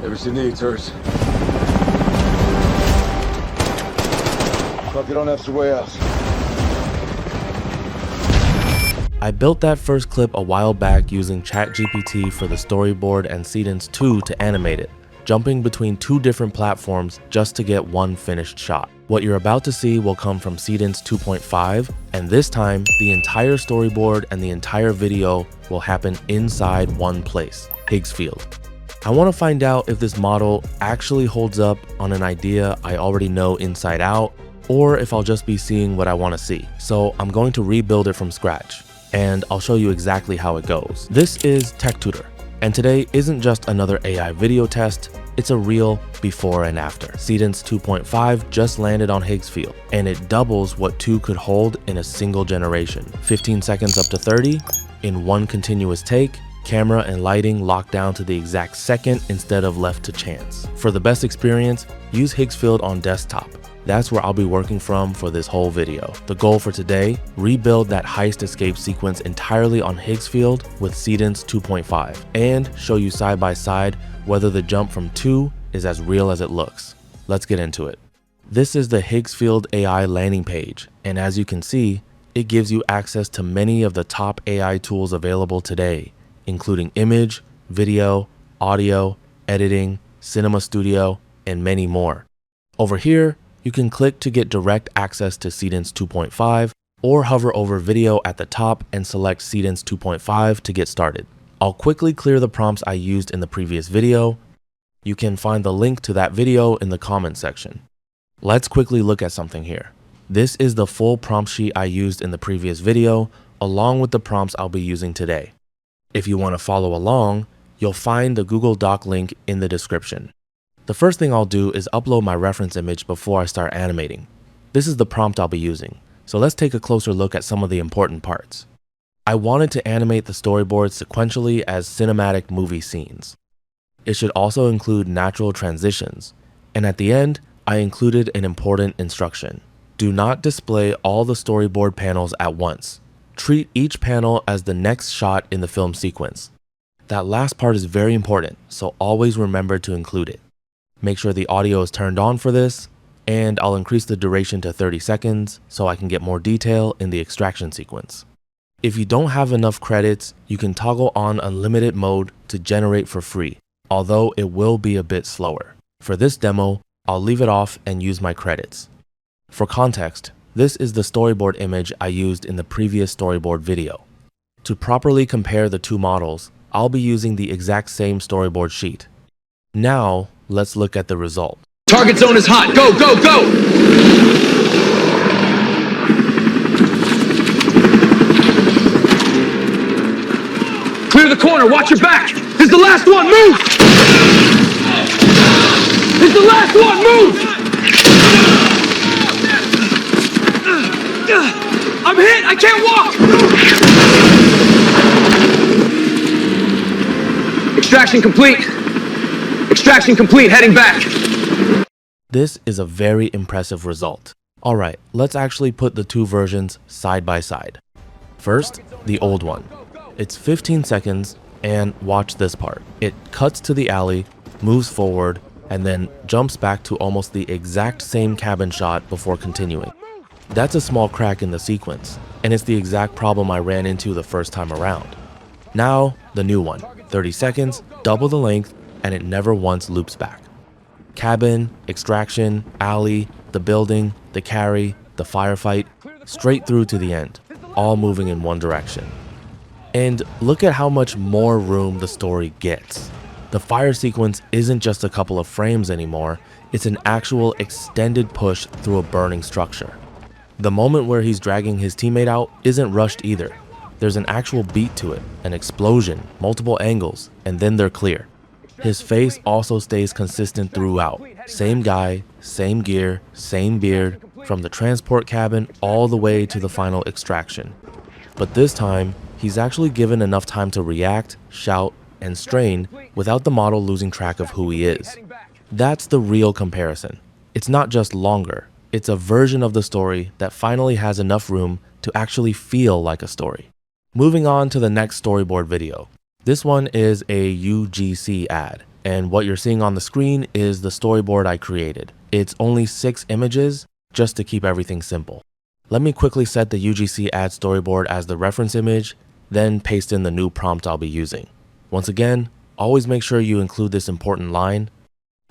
Ever seen the Eaters? Fuck it on extra way out. I built that first clip a while back using ChatGPT for the storyboard and Seedance 2 to animate it, jumping between two different platforms just to get one finished shot. What you're about to see will come from Seedance 2.5, and this time, the entire storyboard and the entire video will happen inside one place, Higgsfield. I want to find out if this model actually holds up on an idea I already know inside out, or if I'll just be seeing what I want to see. So I'm going to rebuild it from scratch, and I'll show you exactly how it goes. This is Tech Tutor, and today isn't just another AI video test, it's a real before and after. Seedance 2.5 just landed on Higgsfield, and it doubles what 2 could hold in a single generation. 15 seconds up to 30 in one continuous take, camera and lighting locked down to the exact second instead of left to chance. For the best experience, use Higgsfield on desktop. That's where I'll be working from for this whole video. The goal for today, rebuild that heist escape sequence entirely on Higgsfield with Seedance 2.5 and show you side by side whether the jump from 2 is as real as it looks. Let's get into it. This is the Higgsfield.ai landing page, and as you can see, it gives you access to many of the top AI tools available today, including image, video, audio, editing, cinema studio, and many more. Over here, you can click to get direct access to Seedance 2.5 or hover over video at the top and select Seedance 2.5 to get started. I'll quickly clear the prompts I used in the previous video. You can find the link to that video in the comment section. Let's quickly look at something here. This is the full prompt sheet I used in the previous video, along with the prompts I'll be using today. If you want to follow along, you'll find the Google Doc link in the description. The first thing I'll do is upload my reference image before I start animating. This is the prompt I'll be using, so let's take a closer look at some of the important parts. I wanted to animate the storyboard sequentially as cinematic movie scenes. It should also include natural transitions, and at the end, I included an important instruction. Do not display all the storyboard panels at once. Treat each panel as the next shot in the film sequence. That last part is very important, so always remember to include it. Make sure the audio is turned on for this, and I'll increase the duration to 30 seconds so I can get more detail in the extraction sequence. If you don't have enough credits, you can toggle on unlimited mode to generate for free, although it will be a bit slower. For this demo, I'll leave it off and use my credits. For context, this is the storyboard image I used in the previous storyboard video. To properly compare the two models, I'll be using the exact same storyboard sheet. Now, let's look at the result. Target zone is hot. Go, go, go! Clear the corner. Watch your back. This is the last one. Move! This is the last one. Move! I'm hit. I can't walk. Extraction complete. Extraction complete, heading back. This is a very impressive result. Alright, let's actually put the two versions side by side. First, the old one. It's 15 seconds, and watch this part. It cuts to the alley, moves forward, and then jumps back to almost the exact same cabin shot before continuing. That's a small crack in the sequence, and it's the exact problem I ran into the first time around. Now, the new one. 30 seconds, double the length, and it never once loops back. Cabin, extraction, alley, the building, the carry, the firefight, straight through to the end, all moving in one direction. And look at how much more room the story gets. The fire sequence isn't just a couple of frames anymore, it's an actual extended push through a burning structure. The moment where he's dragging his teammate out isn't rushed either. There's an actual beat to it, an explosion, multiple angles, and then they're clear. His face also stays consistent throughout. Same guy, same gear, same beard, from the transport cabin all the way to the final extraction. But this time, he's actually given enough time to react, shout, and strain without the model losing track of who he is. That's the real comparison. It's not just longer, it's a version of the story that finally has enough room to actually feel like a story. Moving on to the next storyboard video. This one is a UGC ad, And what you're seeing on the screen is the storyboard I created. It's only 6 images just to keep everything simple. Let me quickly set the UGC ad storyboard as the reference image, then paste in the new prompt I'll be using. Once again, always make sure you include this important line.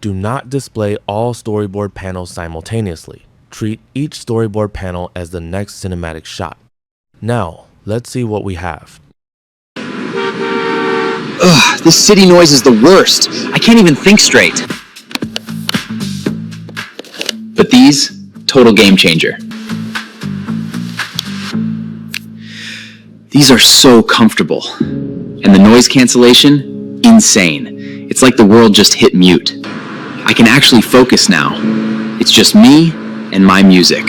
Do not display all storyboard panels simultaneously. Treat each storyboard panel as the next cinematic shot. Now, let's see what we have. Ugh, this city noise is the worst. I can't even think straight. But these, total game changer. These are so comfortable. And the noise cancellation, insane. It's like the world just hit mute. I can actually focus now. It's just me and my music.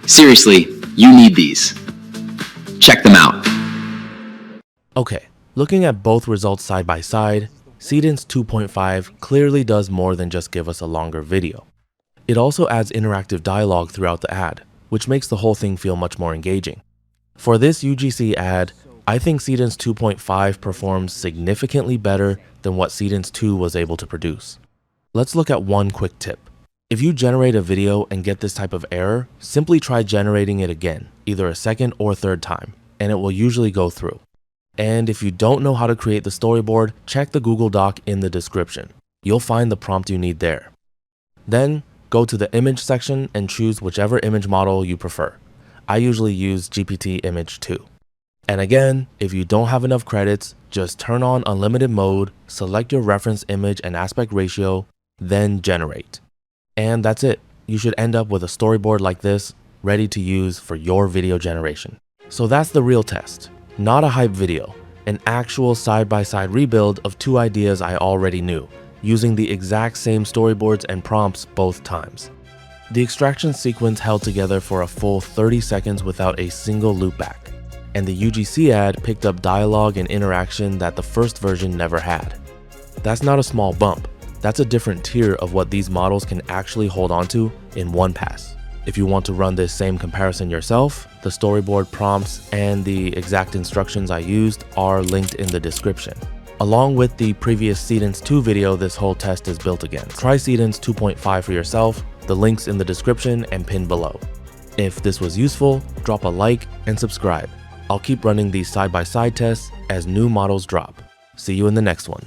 Seriously, you need these. Check them out. Okay, looking at both results side by side, Seedance 2.5 clearly does more than just give us a longer video. It also adds interactive dialogue throughout the ad, which makes the whole thing feel much more engaging. For this UGC ad, I think Seedance 2.5 performs significantly better than what Seedance 2 was able to produce. Let's look at one quick tip. If you generate a video and get this type of error, simply try generating it again, either a second or third time, and it will usually go through. And if you don't know how to create the storyboard, check the Google Doc in the description. You'll find the prompt you need there. Then, go to the image section and choose whichever image model you prefer. I usually use GPT Image 2. And again, if you don't have enough credits, just turn on unlimited mode, select your reference image and aspect ratio, then generate. And that's it. You should end up with a storyboard like this, ready to use for your video generation. So that's the real test. Not a hype video, an actual side-by-side rebuild of 2 ideas I already knew, using the exact same storyboards and prompts both times. The extraction sequence held together for a full 30 seconds without a single loopback, and the UGC ad picked up dialogue and interaction that the first version never had. That's not a small bump. That's a different tier of what these models can actually hold onto in one pass. If you want to run this same comparison yourself, the storyboard prompts and the exact instructions I used are linked in the description, along with the previous Seedance 2 video this whole test is built against. Try Seedance 2.5 for yourself, the links in the description and pinned below. If this was useful, drop a like and subscribe. I'll keep running these side-by-side tests as new models drop. See you in the next one.